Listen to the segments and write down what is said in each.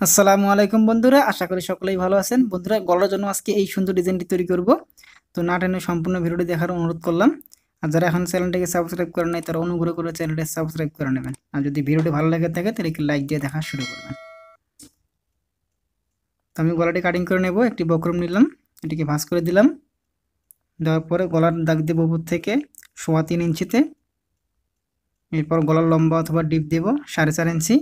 আসসালামু আলাইকুম বন্ধুরা, আশা করি সকলেই ভালো আছেন। বন্ধুরা, গলার জন্য আজকে এই সুন্দর ডিজাইনটি তৈরি করব। তো না টেনে সম্পূর্ণ ভিডিওটি দেখার অনুরোধ করলাম। আর যারা এখন চ্যানেলটিকে সাবস্ক্রাইব করে নাই তারা অনুগ্রহ করে চ্যানেলটি সাবস্ক্রাইব করে নেবেন। আর যদি ভিডিওটি ভালো লেগে থাকে তাহলে একটি লাইক দিয়ে দেখা শুরু করবেন। তো আমি গলাটি কাটিং করে নেব। একটি বক্রম নিলাম, এটিকে ভাঁজ করে দিলাম। দেওয়ার পরে গলার দাগ দেব উপর থেকে 3.25 ইঞ্চিতে। এরপর গলার লম্বা অথবা ডিপ দেব 4.5 ইঞ্চি।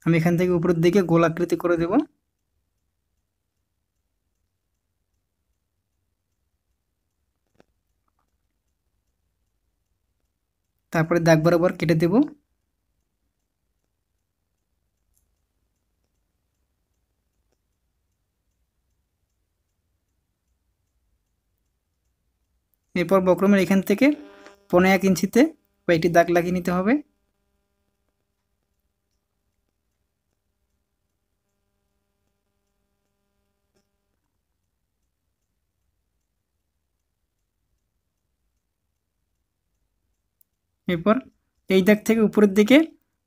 আমি এখান থেকে উপরের দিকে গোল আকৃতি করে দেব। তারপরে দাগ বরাবর কেটে দেব। এরপর বক্রমের এখান থেকে 1.5 ইঞ্চিতে কয়েকটি দাগ লাগিয়ে নিতে হবে। এরপর এই দাগ থেকে উপরের দিকে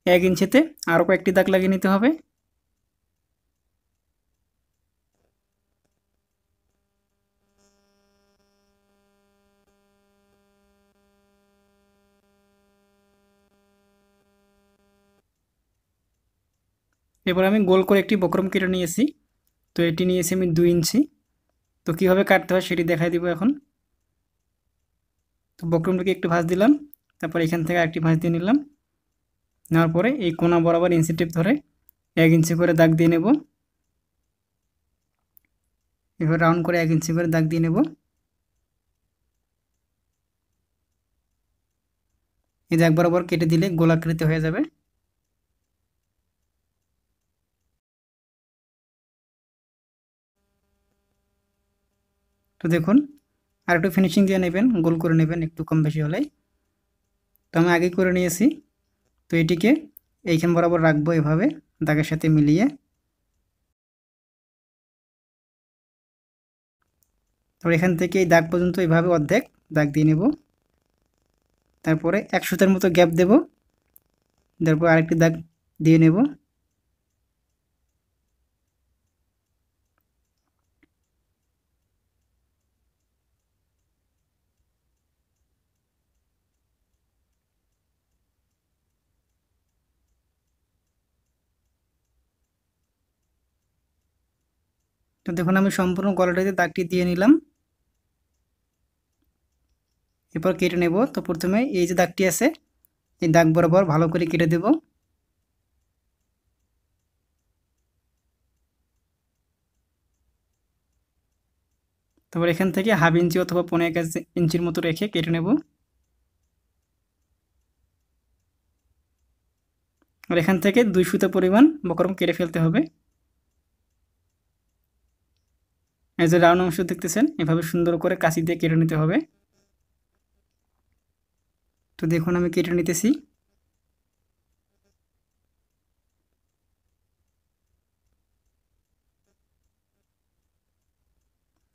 1 ইঞ্চিতে আরও কয়েকটি দাগ লাগিয়ে নিতে হবে। এরপর আমি গোল করে একটি বক্রম কেটে নিয়েছি। তো এটি নিয়েছি আমি 2 ইঞ্চি। তো কীভাবে কাটতে হয় সেটি দেখাই দিব এখন। তো বক্রমটিকে একটু ভাঁজ দিলাম, তারপর এখান থেকে আরেকটি ভাঁজ দিয়ে নিলাম। নেওয়ার পরে এই কোণা বরাবর ইঞ্চি টেপ ধরে 1 ইঞ্চি করে দাগ দিয়ে নেব। এবার রাউন্ড করে 1 ইঞ্চি করে দাগ দিয়ে নেব। এই দাগ বরাবর কেটে দিলে গোলাকৃতি হয়ে যাবে। তো দেখুন, আর একটু ফিনিশিং দিয়ে নেবেন, গোল করে নেবেন একটু কম বেশি হলেই। তো আমি আগেই করে নিয়েছি। তো এটিকে এইখান বরাবর রাখবো এভাবে দাগের সাথে মিলিয়ে। তারপর এখান থেকে এই দাগ পর্যন্ত এইভাবে অর্ধেক দাগ দিয়ে নেব। তারপরে 1 সুতার মতো গ্যাপ দেব, তারপর আরেকটি দাগ দিয়ে নেব। তো দেখুন, আমি সম্পূর্ণ গলাটাতে দাগটি দিয়ে নিলাম। এরপর কেটে নেব। তো প্রথমে এই যে দাগটি আছে এই দাগ বরাবর ভালো করে কেটে দেব। তারপর এখান থেকে 1/2 ইঞ্চি অথবা 1.5 ইঞ্চির মতো রেখে কেটে নেব। আর এখান থেকে 2 সুতা পরিমাণ বক্রম কেটে ফেলতে হবে। এই যে রাউন্ড অংশ দেখতেছেন, এভাবে সুন্দর করে কাঁচি দিয়ে কেটে নিতে হবে। তো দেখুন, আমি কেটে নিতেছি।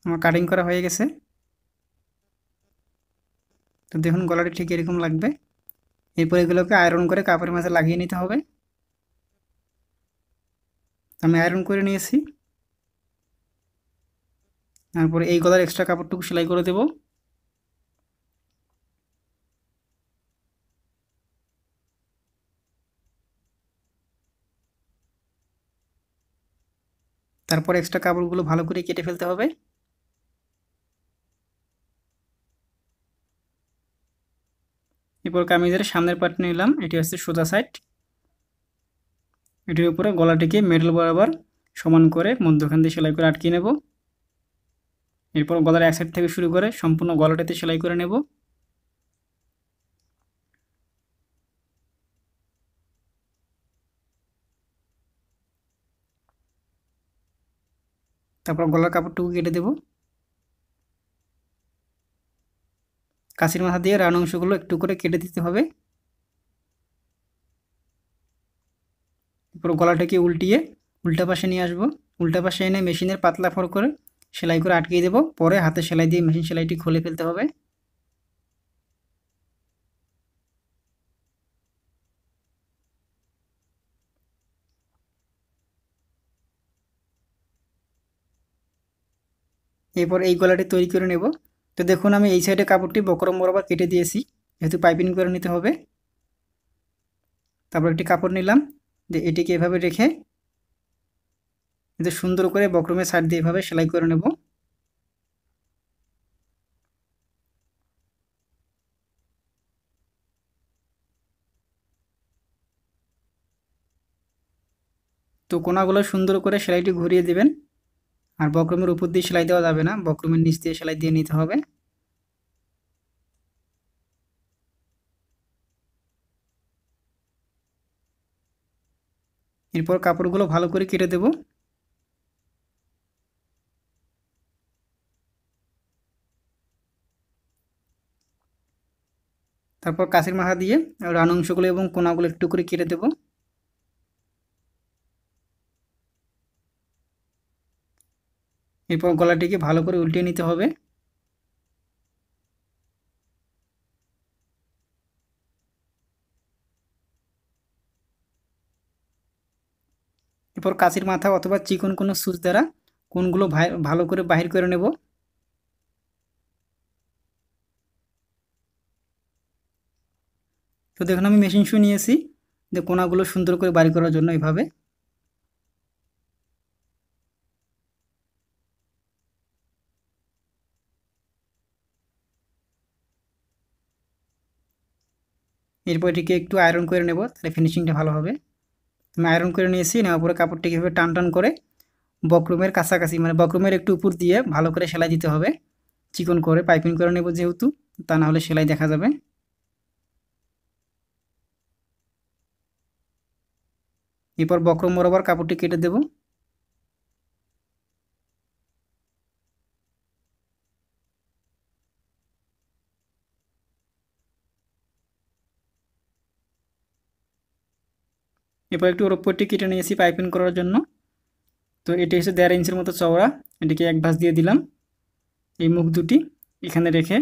আমার কাটিং করা হয়ে গেছে। তো দেখুন, গলাটি ঠিক এরকম লাগবে। এরপর এগুলোকে আয়রন করে কাপড়ের মাঝে লাগিয়ে নিতে হবে। আমি আয়রন করে নিয়েছি। তারপরে এই গলার এক্সট্রা কাপড়টুকু সেলাই করে দেব। তারপর এক্সট্রা কাপড়গুলো ভালো করে কেটে ফেলতে হবে। এরপর কামিজের সামনের পার্ট নিলাম, এটি হচ্ছে সোজা সাইড। এটির উপরে গলাটিকে মিডল বরাবর সমান করে মধ্যখান দিয়ে সেলাই করে আটকে নেব। এরপর গলার এক সাইড থেকে শুরু করে সম্পূর্ণ গলাটাতে সেলাই করে নেব। তারপর গলার কাপড়টুকু কেটে দেব। কাঁচির মাথা দিয়ে রাউন্ড অংশগুলো একটু করে কেটে দিতে হবে। এরপর গলাটাকে উল্টিয়ে উল্টা পাশে নিয়ে আসবো। উল্টা পাশে এনে মেশিনের পাতলা ফর করে সেলাই করে আটকিয়ে দেব। পরে হাতে সেলাই দিয়ে মেশিন সেলাইটি খুলে ফেলতে হবে। এরপর এই গলাটি তৈরি করে নেব। তো দেখুন আমি এই সাইডে কাপড়টি বক্রম বরাবর কেটে দিয়েছি, যেহেতু পাইপিং করে নিতে হবে। তারপর একটি কাপড় নিলাম, যে এটিকে এভাবে রেখে এতে সুন্দর করে বক্রমের সাইড দিয়ে এভাবে সেলাই করে নেব। তো কোনাগুলো সুন্দর করে সেলাইটি ঘুরিয়ে দিবেন। আর বক্রমের উপর দিয়ে সেলাই দেওয়া যাবে না, বক্রমের নিচ দিয়ে সেলাই দিয়ে নিতে হবে। এরপর কাপড়গুলো ভালো করে কেটে দেব। তারপর কাছের মাথা দিয়ে রান অংশগুলো এবং কোনাগুলো একটু করে কেটে দেব। এরপর গলাটিকে ভালো করে উল্টিয়ে নিতে হবে। এরপর কাছের মাথা অথবা চিকন কোনো সুচ দ্বারা কোনগুলো ভালো করে বাহির করে নেব। তো দেখুন আমি মেশিন সুই নিয়েছি, যে কোনাগুলো সুন্দর করে বাড়ি করার জন্য এইভাবে। এরপর এটিকে একটু আয়রন করে নেব, তাহলে ফিনিশিংটা ভালো হবে। আমি আয়রন করে নিয়েছি, নেওয়ার পরে কাপড়টিকে এভাবে টান টান করে বক্রমের কাছাকাছি, মানে বক্রমের একটু উপর দিয়ে ভালো করে সেলাই দিতে হবে। চিকন করে পাইপিং করে নেব যেহেতু, তা না হলে সেলাই দেখা যাবে। এরপর বক্রম বরাবর কাপড়টি কেটে দেব। এরপর একটু ওর উপরটি কেটে নিয়েছি পাইপিং করার জন্য। তো এটি হচ্ছে 1.5 ইঞ্চির মতো চওড়া, এটিকে এক ভাঁজ দিয়ে দিলাম। এই মুখ দুটি এখানে রেখে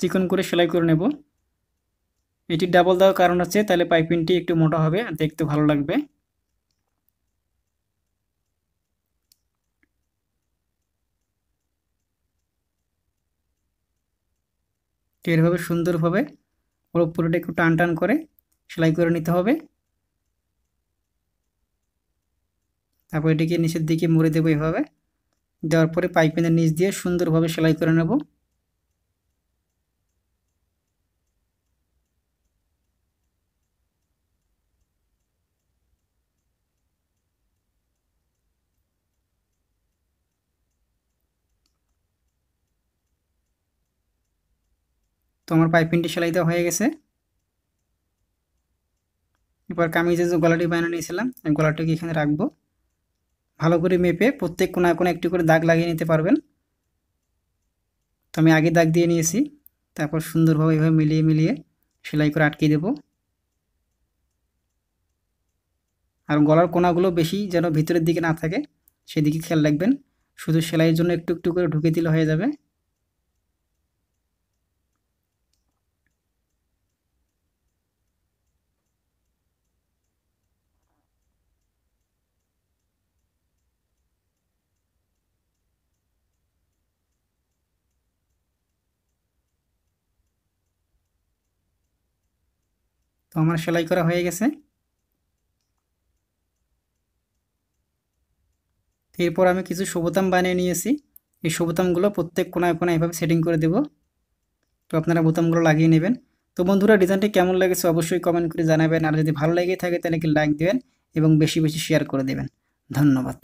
চিকন করে সেলাই করে নেব। এটি ডাবল দেওয়ার কারণ আছে, তাহলে পাইপিংটি একটু মোটা হবে আর দেখতে ভালো লাগবে। তো এভাবে সুন্দরভাবে ওর উপরটা একটু টান টান করে সেলাই করে নিতে হবে। তারপর এটিকে নিচের দিকে মুড়ে দেবো এভাবে। দেওয়ার পরে পাইপিংয়ের নিচ দিয়ে সুন্দরভাবে সেলাই করে নেব। তো আমার পাইপিংটি সেলাই দেওয়া হয়ে গেছে। এবার কামিজের যে গলাটি বানিয়ে নিয়েছিলাম, এই গলাটিকে এখানে রাখবো। ভালো করে মেপে প্রত্যেক কোনায় কোনায় একটু করে দাগ লাগিয়ে নিতে পারবেন। তো আমি আগে দাগ দিয়ে নিয়েছি, তারপর সুন্দরভাবে এভাবে মিলিয়ে মিলিয়ে সেলাই করে আটকে দেব। আর গলার কোনাগুলো বেশি যেন ভিতরের দিকে না থাকে সেদিকে খেয়াল রাখবেন। শুধু সেলাইয়ের জন্য একটু একটু করে ঢুকে দিলে হয়ে যাবে। তো আমার সেলাই করা হয়ে গেছে। এরপর আমি কিছু শুভতাম বানিয়ে নিয়েছি, এই শুভতামগুলো প্রত্যেক কোনায় কোনায় এভাবে সেটিং করে দেব। তো আপনারা বোতামগুলো লাগিয়ে নেবেন। তো বন্ধুরা, ডিজাইনটি কেমন লেগেছে অবশ্যই কমেন্ট করে জানাবেন। আর যদি ভালো লেগে থাকে তাহলে কি লাইক দেবেন এবং বেশি বেশি শেয়ার করে দেবেন। ধন্যবাদ।